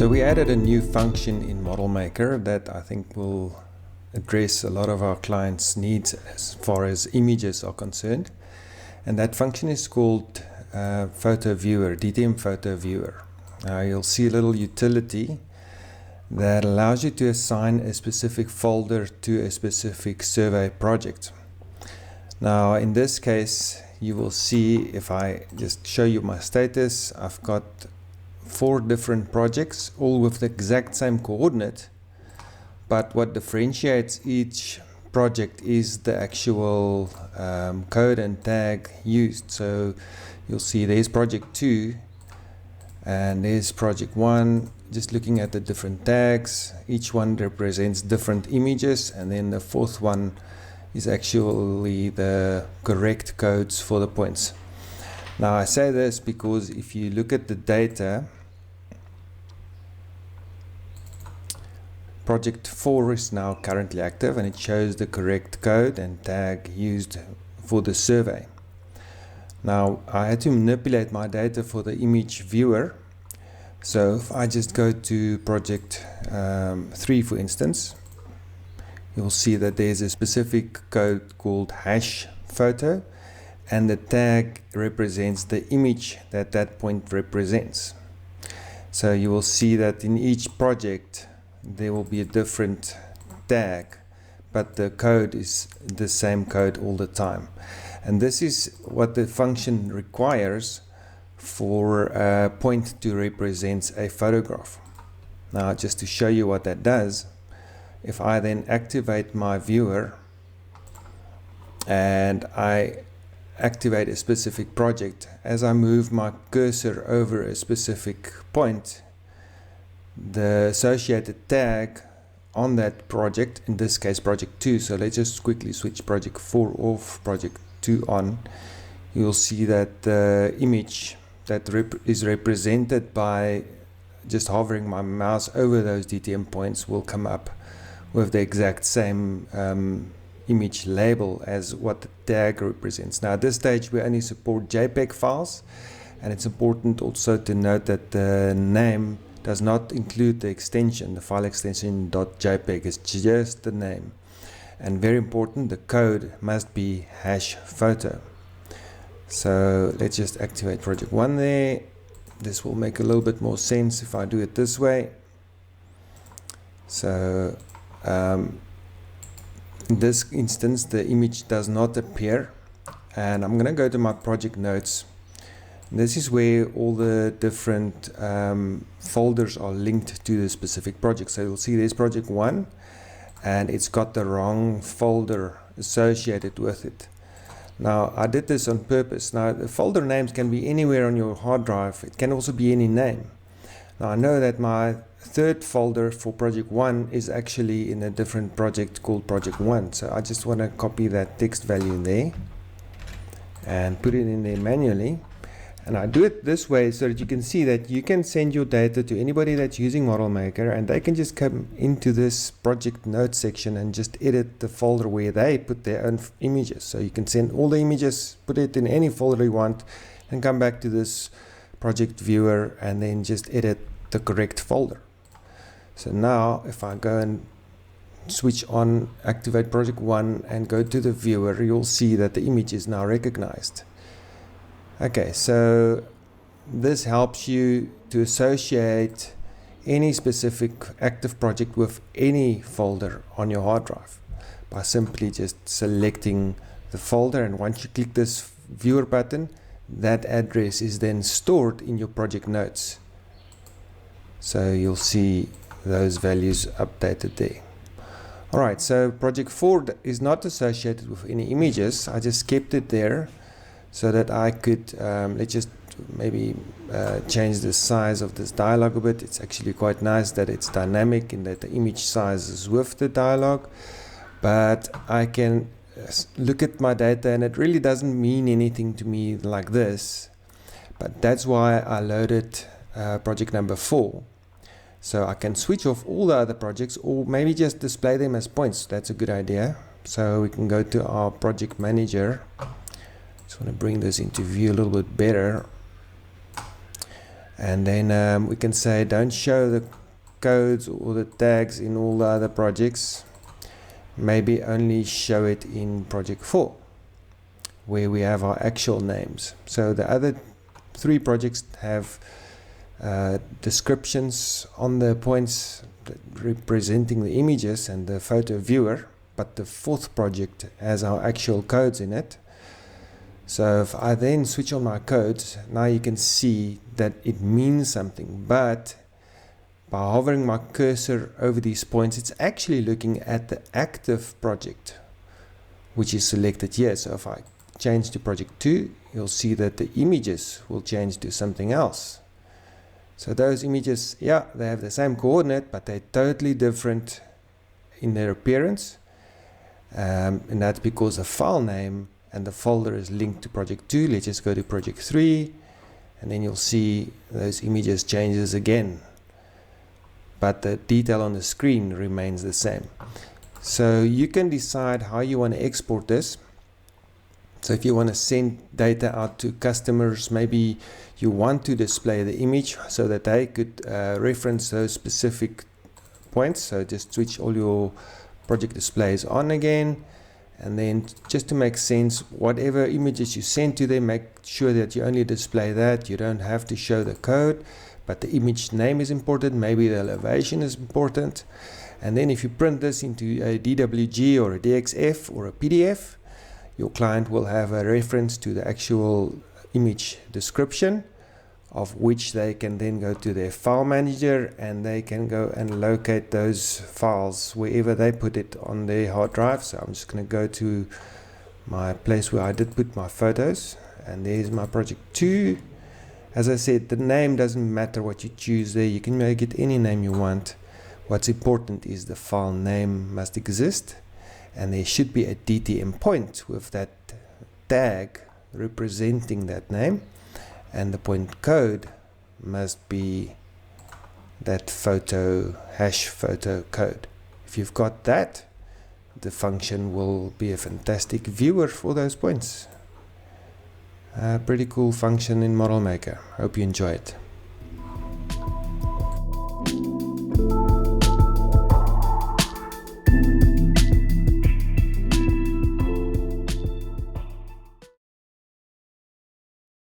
So we added a new function in Model Maker that I think will address a lot of our clients' needs as far as images are concerned. And that function is called Photo Viewer, DTM Photo Viewer. You'll see a little utility that allows you to assign a specific folder to a specific survey project. Now in this case, you will see, if I just show you my status, I've got 4 different projects, all with the exact same coordinate, but what differentiates each project is the actual code and tag used. So you'll see there's project 2 and there's project 1. Just looking at the different tags, each one represents different images, and then the 4th one is actually the correct codes for the points. Now I say this because if you look at the data, project 4 is now currently active and it shows the correct code and tag used for the survey. Now I had to manipulate my data for the image viewer. So if I just go to project 3 for instance, you'll see that there's a specific code called hash photo, and the tag represents the image that that point represents. So you will see that in each project there will be a different tag, but the code is the same code all the time. And this is what the function requires for a point to represent a photograph. Now just to show you what that does, if I then activate my viewer and I activate a specific project, as I move my cursor over a specific point, the associated tag on that project, in this case project 2, so let's just quickly switch project 4 off, project 2 on, you'll see that the image that is represented by just hovering my mouse over those DTM points will come up with the exact same image label as what the tag represents. Now at this stage we only support JPEG files, and it's important also to note that the name does not include the extension, the file extension .jpeg is just the name. And very important, the code must be hash photo. So let's just activate project 1 there. This will make a little bit more sense if I do it this way. So in this instance the image does not appear, and I'm going to go to my project notes. This is where all the different folders are linked to the specific project. So you'll see there's project 1 and it's got the wrong folder associated with it. Now I did this on purpose. Now the folder names can be anywhere on your hard drive. It can also be any name. Now I know that my 3rd folder for project 1 is actually in a different project called project 1. So I just want to copy that text value in there and put it in there manually. And I do it this way so that you can see that you can send your data to anybody that's using Model Maker, and they can just come into this project notes section and just edit the folder where they put their own images. So you can send all the images, put it in any folder you want, and come back to this project viewer and then just edit the correct folder. So now if I go and switch on, activate project 1 and go to the viewer, you'll see that the image is now recognized. Okay, so this helps you to associate any specific active project with any folder on your hard drive by simply just selecting the folder, and once you click this viewer button, that address is then stored in your project notes. So you'll see those values updated there. Alright, so project 4 is not associated with any images. I just kept it there so that I could, let's just maybe change the size of this dialog a bit. It's actually quite nice that it's dynamic in that the image size is with the dialog, but I can look at my data and it really doesn't mean anything to me like this. But that's why I loaded project number 4. So I can switch off all the other projects, or maybe just display them as points. That's a good idea. So we can go to our project manager. Just want to bring this into view a little bit better. And then we can say don't show the codes or the tags in all the other projects, maybe only show it in project 4 where we have our actual names. So the other 3 projects have descriptions on the points representing the images and the photo viewer, but the 4th project has our actual codes in it. So if I then switch on my codes, now you can see that it means something, but by hovering my cursor over these points, it's actually looking at the active project, which is selected here. So if I change to project 2, you'll see that the images will change to something else. So those images, yeah, they have the same coordinate, but they're totally different in their appearance. And that's because the file name and the folder is linked to project 2. Let's just go to project 3, and then you'll see those images changes again, but the detail on the screen remains the same. So you can decide how you want to export this. So if you want to send data out to customers, maybe you want to display the image so that they could reference those specific points. So just switch all your project displays on again. And then just to make sense, whatever images you send to them, make sure that you only display that. You don't have to show the code, but the image name is important. Maybe the elevation is important. And then if you print this into a DWG or a DXF or a PDF, your client will have a reference to the actual image description, of which they can then go to their file manager and they can go and locate those files wherever they put it on their hard drive. So I'm just going to go to my place where I did put my photos, and there's my project 2. As I said, the name doesn't matter what you choose there. You can make it any name you want. What's important is the file name must exist, and there should be a DTM point with that tag representing that name, and the point code must be that photo hash photo code. If you've got that, the function will be a fantastic viewer for those points. Pretty cool function in Model Maker. Hope you enjoy it.